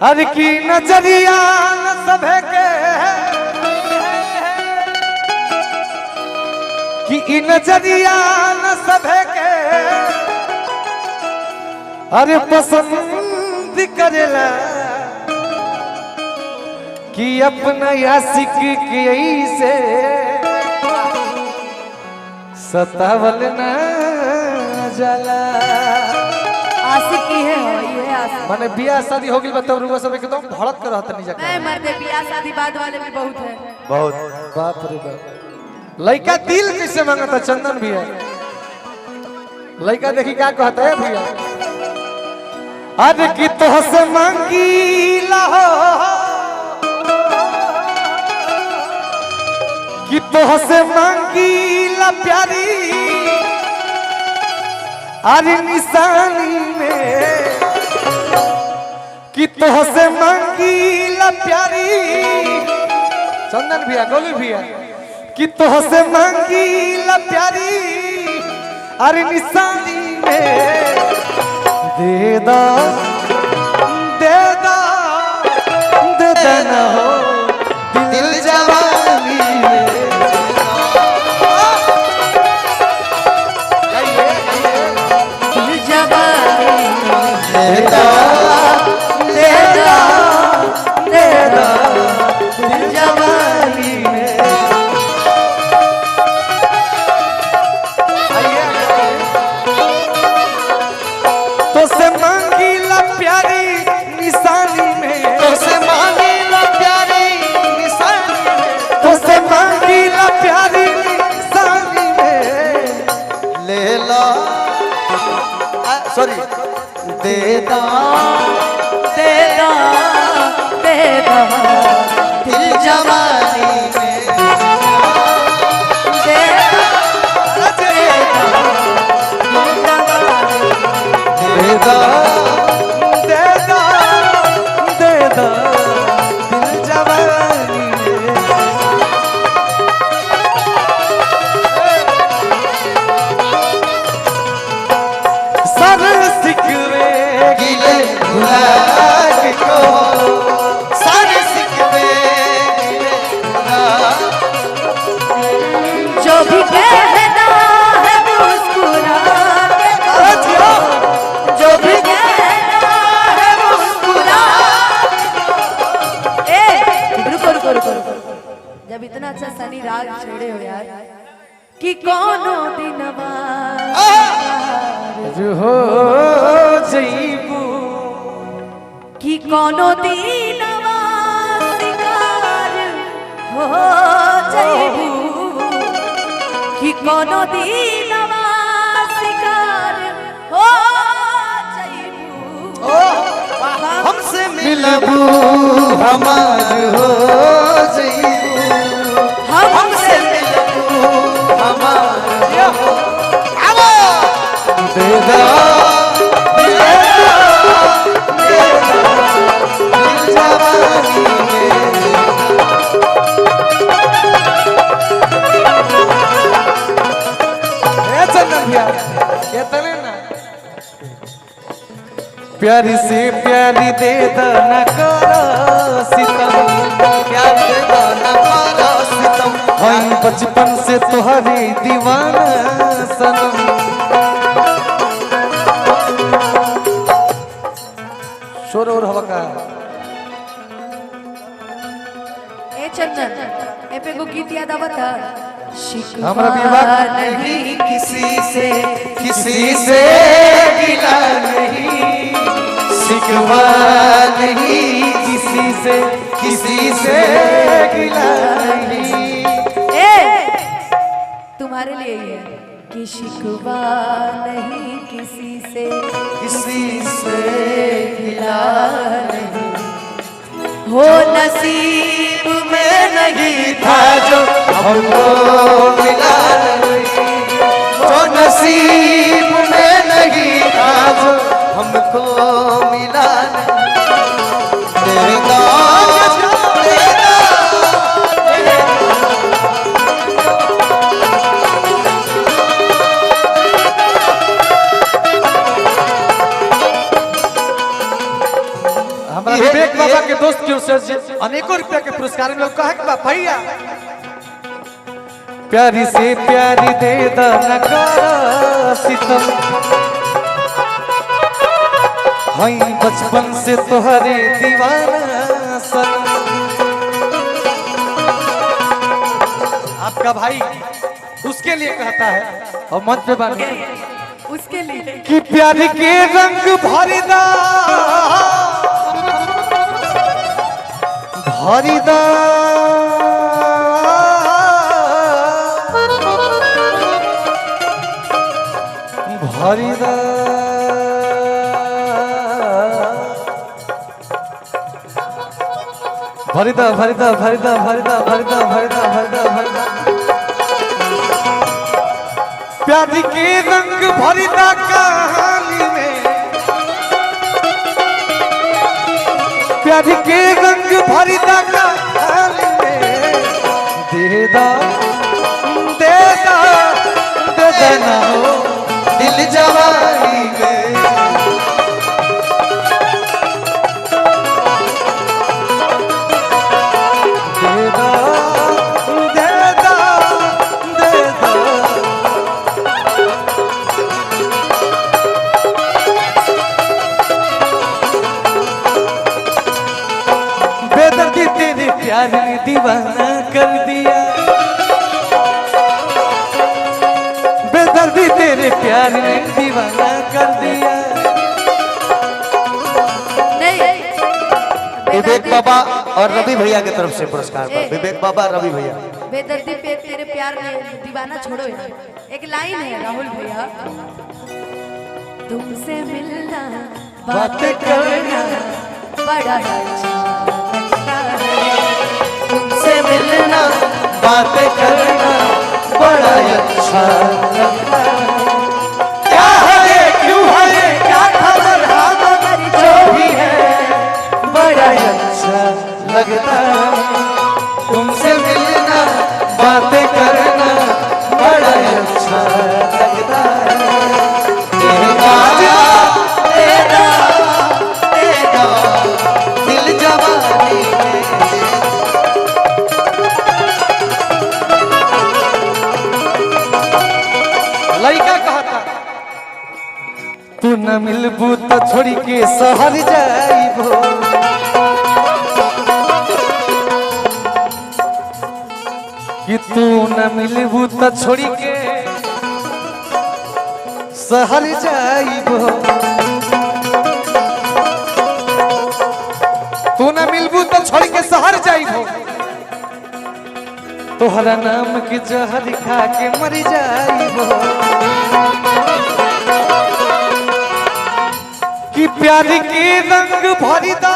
हर की नजरिया न सभे के कि नजरिया न सभे के अरे पसंद करेला कि अपना यासिक के से सतावल ना जाला। आशिकी है ये आशिक। माने बियाह शादी हो गई बताओ रुआ सब एकदम भड़क कर रहता नहीं जाके। मैं मर्दे बियाह शादी बाद वाले भी बहुत है। बहुत बाप रे बाप। लड़का दिल किससे मांगता चंदन भैया। लड़का देखी क्या कहता है भैया। अरे कि तो से मांगी ला कि तो से मांगी ला प्यारी अरे निशानी में कि तो से मांगी ला प्यारी चंदन भैया गोलू भैया कि तो से मांगी ला प्यारी अरे निशानी में दे दा दे दा दे देना हो दिल जवानी में दिल जवानी दे दा दे दा दे दा दिल जवानी में। तो से मांगी ला प्यारी निशानी में तो से मांगी ला प्यारी निशानी में तो से मांगी ला प्यारी निशानी में ले ला सॉरी दे दा दे दा दे दा दिल जवानी में दे दा दे दा दिल जवानी दे दा दे दा दिल जवानी में। सर सिकवे गिले भुला को सर सिकवे गिले भुला जो भी कहना है मुस्कुरा के कहो। जो भी कहना है मुस्कुरा रुको रुको रुको रुको। जब इतना अच्छा सनी राग छेड़े हो यार कि कोनो दिनवा जो हो जईबू कि कोनो दिनवा शिकार हो जईबू कि कोनो दिनवा शिकार हो जईबू हमसे मिलबू हमार हो जईबू हमसे मिलबू हमार हो दे दा दे दा दे दा दिल जवानी में। ए चंदन भैया ये तले ना प्यारी से प्यारी दे दा न करो सितम प्यार दे दा न करो सितम हम बचपन से तुम्हारी दीवाना सनम। शोर और हवा का ए चंदन ए पे को गीत याद आवत है शिकवा हमरा विवाह नहीं किसी से गिला नहीं शिकवा नहीं किसी से गिला नहीं। तुम्हारे लिए ही है कि शिकवा नहीं किसी से गिला नहीं हो नसीब में नहीं था जो हमको मिला नहीं जो नसीब में नहीं था जो हमको मिला नहीं। दे दा विवेक बाबा के दोस्त की ओर से अनेकों रुपया के पुरस्कार में कहा कि भैया प्यारी से प्यारी दे दाना कर सितम हई बचपन से तोहरे दीवाना सनम। आपका भाई उसके लिए कहता है और मंच पे बात उसके लिए कि प्यार के रंग भरिदा भरिदा भरिदा भरिदा भरिदा भरिदा भरिदा भरिदा भरिदा भरिदा भरिदा प्यार के रंग भरिदा कहानी में प्यार के रंग भरिदा कहानी में देदा देदा दे देना हो दिल जवानी में देदा देदा देदा बेदर्दी तेरे प्यार ने दीवाना कर दिया बेदर्दी तेरे प्यार ने दीवाना कर दिया। विवेक बाबा और रवि भैया की तरफ से पुरस्कार पर विवेक बाबा रवि भैया। बेदर्दी पे तेरे प्यार ने दीवाना छोड़ो यार। एक लाइन है राहुल भैया तुमसे मिलना बातें करना बड़ा अच्छा लगता है तुमसे मिलना बातें करना बड़ा अच्छा लगता है। क्या है क्यों है क्या खबर खबर जो भी है बड़ा अच्छा लगता है तुमसे मिलना बातें करना बड़ा अच्छा लगता है। तेरा तेरा दिल जवानी में लड़का कहता तू न मिलबू तो छोड़ी के शहर जाइबो कि तू न मिलबू तो छोड़ी के शहर जाइबो तू न मिलबू तो छोड़ के शहर जाइबो तोहरा नाम के जहर खा के मर जाइबो कि प्यार के रंग भरिदा